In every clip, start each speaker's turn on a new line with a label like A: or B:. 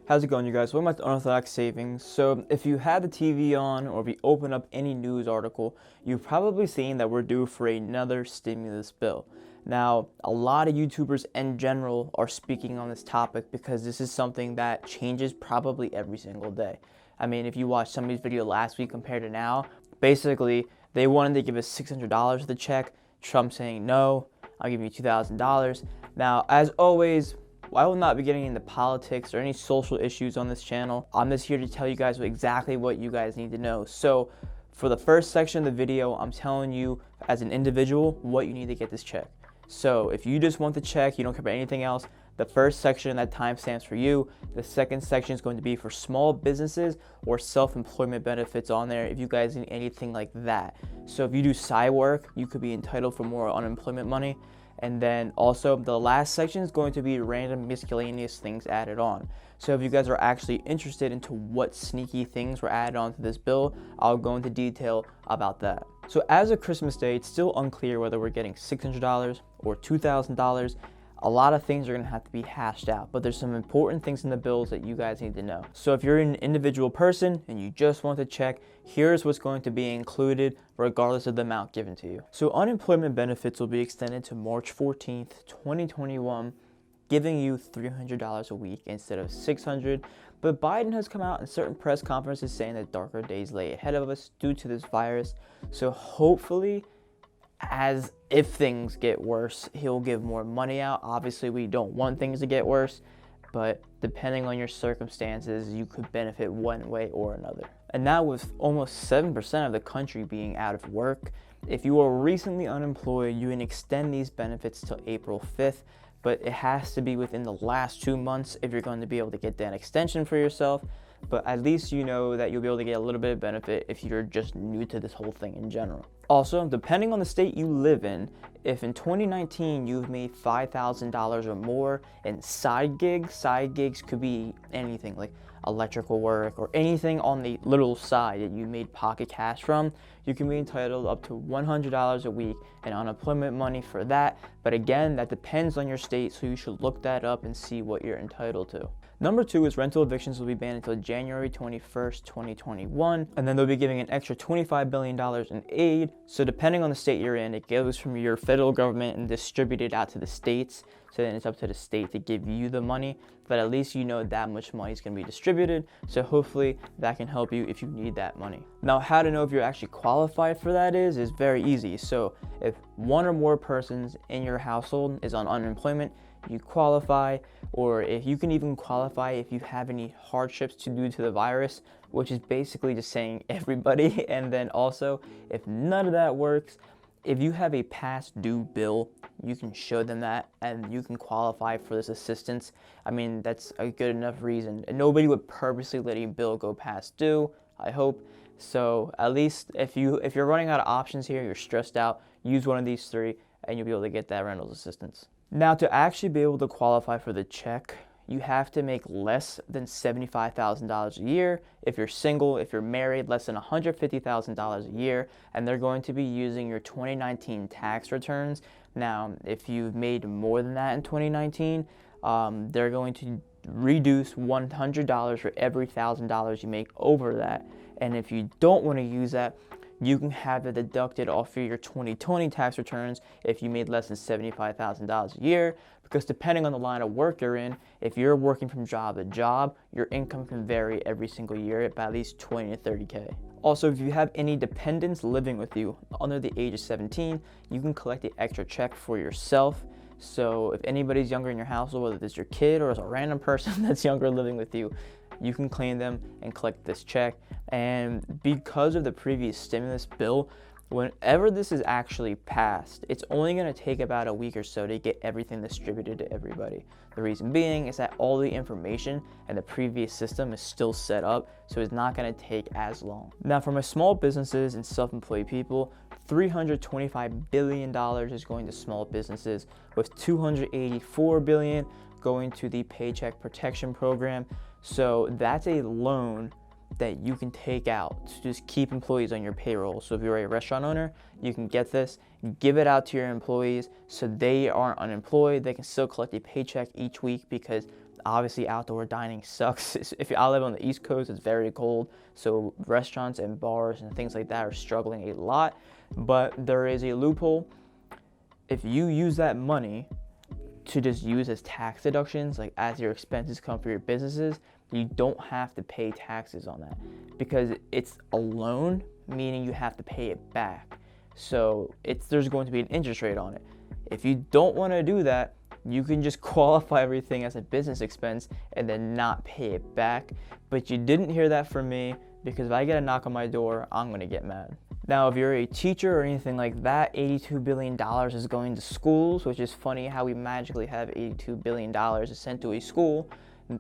A: How's it going, you guys? Welcome back to Unorthodox Savings. So if you had the TV on or if you open up any news article, you've probably seen that we're due for another stimulus bill. Now, a lot of YouTubers in general are speaking on this topic because this is something that changes probably every single day. I mean, if you watched somebody's video last week compared to now, basically they wanted to give us $600 for the check. Trump saying, no, I'll give you $2,000. Now, as always, I will not be getting into politics or any social issues on this channel. I'm just here to tell you guys exactly what you guys need to know. So for the first section of the video, I'm telling you as an individual what you need to get this check. So if you just want the check, you don't care about anything else, the first section, that timestamps for you. The second section is going to be for small businesses or self-employment benefits on there if you guys need anything like that. So if you do side work, you could be entitled for more unemployment money. And then also the last section is going to be random miscellaneous things added on. So if you guys are actually interested into what sneaky things were added onto this bill, I'll go into detail about that. So as of Christmas Day, it's still unclear whether we're getting $600 or $2,000. A lot of things are going to have to be hashed out, but there's some important things in the bills that you guys need to know. So if you're an individual person and you just want to check, here's what's going to be included regardless of the amount given to you. So unemployment benefits will be extended to March 14th, 2021, giving you $300 a week instead of $600. But Biden has come out in certain press conferences saying that darker days lay ahead of us due to this virus. So hopefully, as if things get worse, he'll give more money out. Obviously, we don't want things to get worse, but depending on your circumstances, you could benefit one way or another. And now with almost 7% of the country being out of work, if you are recently unemployed, you can extend these benefits till April 5th, but it has to be within the last 2 months if you're going to be able to get that extension for yourself. But at least you know that you'll be able to get a little bit of benefit if you're just new to this whole thing in general. Also, depending on the state you live in, if in 2019 you've made $5,000 or more in side gigs could be anything like electrical work or anything on the little side that you made pocket cash from, you can be entitled up to $100 a week in unemployment money for that. But again, that depends on your state, so you should look that up and see what you're entitled to. Number 2 is rental evictions will be banned until January 21st, 2021, and then they'll be giving an extra $25 billion in aid. So depending on the state you're in, it goes from your federal government and distributed out to the states. So then it's up to the state to give you the money, but at least you know that much money is going to be distributed. So hopefully that can help you if you need that money. Now, how to know if you're actually qualified for that is very easy. So if one or more persons in your household is on unemployment, you qualify, or if you can even qualify if you have any hardships due to the virus, which is basically just saying everybody. And then also, if none of that works, if you have a past due bill, you can show them that and you can qualify for this assistance. I mean, that's a good enough reason. And nobody would purposely let a bill go past due, I hope. So at least if you're running out of options here, you're stressed out, use one of these 3 and you'll be able to get that rentals assistance. Now, to actually be able to qualify for the check, you have to make less than $75,000 a year. If you're single, if you're married, less than $150,000 a year, and they're going to be using your 2019 tax returns. Now, if you've made more than that in 2019, they're going to reduce $100 for every $1,000 you make over that. And if you don't want to use that, you can have it deducted off of your 2020 tax returns if you made less than $75,000 a year, because depending on the line of work you're in, if you're working from job to job, your income can vary every single year by at least 20 to 30K. Also, if you have any dependents living with you under the age of 17, you can collect the extra check for yourself. So if anybody's younger in your household, whether it's your kid or it's a random person that's younger living with you, you can claim them and collect this check. And because of the previous stimulus bill, whenever this is actually passed, it's only going to take about a week or so to get everything distributed to everybody. The reason being is that all the information and the previous system is still set up, so it's not going to take as long. Now, for my small businesses and self-employed people, $325 billion is going to small businesses, with $284 billion going to the Paycheck Protection Program. So that's a loan that you can take out to just keep employees on your payroll. So if you're a restaurant owner, you can get this, give it out to your employees so they aren't unemployed. They can still collect a paycheck each week, because Obviously, outdoor dining sucks. I live on the East Coast, it's very cold, so restaurants and bars and things like that are struggling a lot. But there is a loophole. If you use that money to just use as tax deductions, like as your expenses come for your businesses, you don't have to pay taxes on that because it's a loan, meaning you have to pay it back. So there's going to be an interest rate on it. If you don't want to do that, you can just qualify everything as a business expense and then not pay it back. But you didn't hear that from me, because if I get a knock on my door, I'm going to get mad. Now, if you're a teacher or anything like that, $82 billion is going to schools, which is funny how we magically have $82 billion sent to a school,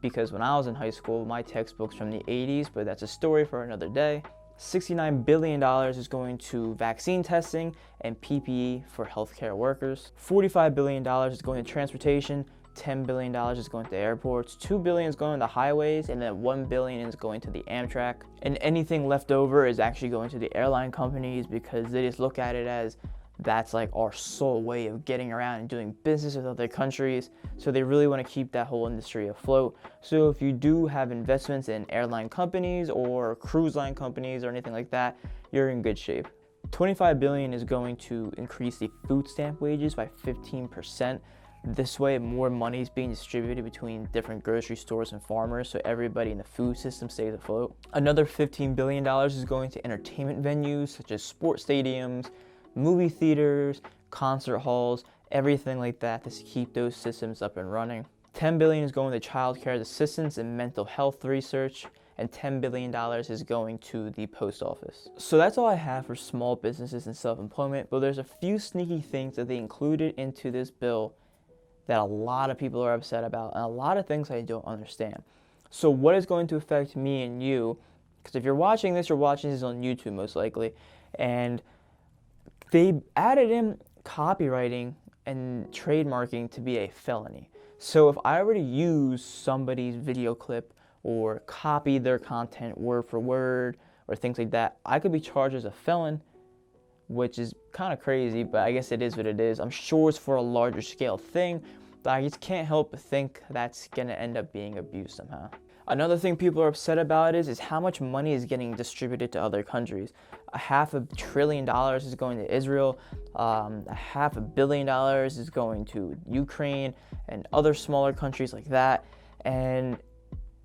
A: because when I was in high school, my textbook's from the 80s, but that's a story for another day. $69 billion is going to vaccine testing and PPE for healthcare workers. $45 billion is going to transportation. $10 billion is going to airports, $2 billion is going to highways, and then $1 billion is going to the Amtrak. And anything left over is actually going to the airline companies, because they just look at it as that's like our sole way of getting around and doing business with other countries. So they really want to keep that whole industry afloat. So if you do have investments in airline companies or cruise line companies or anything like that, you're in good shape. $25 billion is going to increase the food stamp wages by 15%. This way, more money is being distributed between different grocery stores and farmers, so everybody in the food system stays afloat. Another $15 billion is going to entertainment venues such as sports stadiums, movie theaters, concert halls, everything like that to keep those systems up and running. $10 billion is going to child care assistance and mental health research, and $10 billion is going to the post office. So that's all I have for small businesses and self-employment, but there's a few sneaky things that they included into this bill that a lot of people are upset about, and a lot of things I don't understand. So what is going to affect me and you? Because if you're watching this on YouTube most likely, and they added in copywriting and trademarking to be a felony. So if I were to use somebody's video clip or copy their content word for word or things like that, I could be charged as a felon, which is kind of crazy, but I guess it is what it is. I'm sure it's for a larger scale thing, but I just can't help but think that's going to end up being abused somehow. Another thing people are upset about is how much money is getting distributed to other countries. $500 billion is going to Israel, $500 million is going to Ukraine and other smaller countries like that. And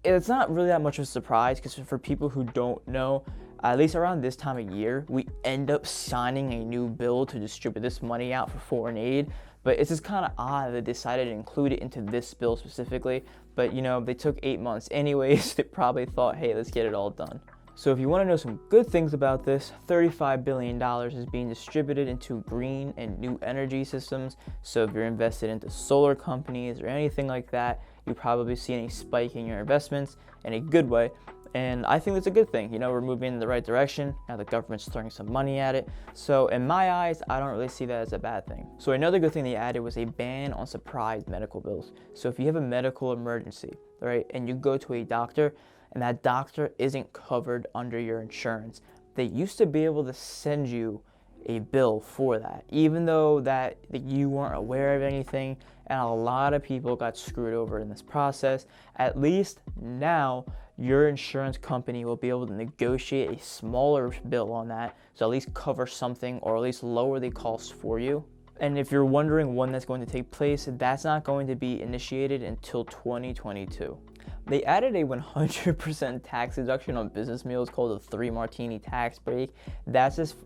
A: it's not really that much of a surprise, because for people who don't know, at least around this time of year, we end up signing a new bill to distribute this money out for foreign aid. But it's just kind of odd that they decided to include it into this bill specifically. But they took 8 months anyways. They probably thought, hey, let's get it all done. So if you want to know some good things about this, $35 billion is being distributed into green and new energy systems. So if you're invested into solar companies or anything like that, you're probably seeing a spike in your investments in a good way. And I think that's a good thing. We're moving in the right direction. Now the government's throwing some money at it. So in my eyes, I don't really see that as a bad thing. So another good thing they added was a ban on surprise medical bills. So if you have a medical emergency, right, and you go to a doctor and that doctor isn't covered under your insurance, they used to be able to send you a bill for that, even though that you weren't aware of anything, and a lot of people got screwed over in this process. At least now, your insurance company will be able to negotiate a smaller bill on that, so at least cover something or at least lower the cost for you. And if you're wondering when that's going to take place, that's not going to be initiated until 2022. They added a 100% tax deduction on business meals called the 3 Martini tax break. That's just,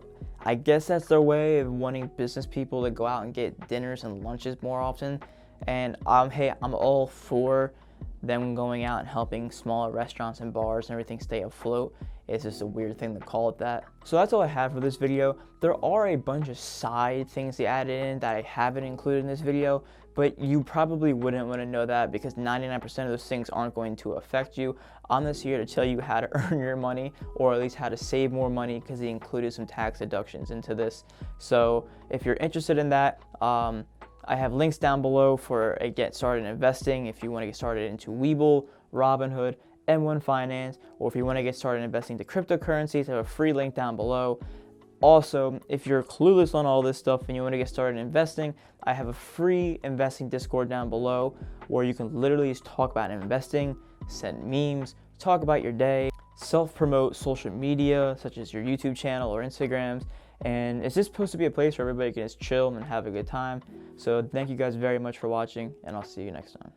A: I guess that's their way of wanting business people to go out and get dinners and lunches more often. And hey, I'm all for them going out and helping smaller restaurants and bars and everything stay afloat. It's just a weird thing to call it that. So that's all I have for this video. There are a bunch of side things they added in that I haven't included in this video, but you probably wouldn't want to know that because 99% of those things aren't going to affect you. I'm just here to tell you how to earn your money, or at least how to save more money, because they included some tax deductions into this. So if you're interested in that, I have links down below for a get started investing if you want to get started into Webull, Robinhood, M1 Finance, or if you want to get started investing into cryptocurrencies, I have a free link down below. Also, if you're clueless on all this stuff and you want to get started investing, I have a free investing Discord down below where you can literally just talk about investing, send memes, talk about your day, self-promote social media such as your YouTube channel or Instagrams, and it's just supposed to be a place where everybody can just chill and have a good time. So thank you guys very much for watching, and I'll see you next time.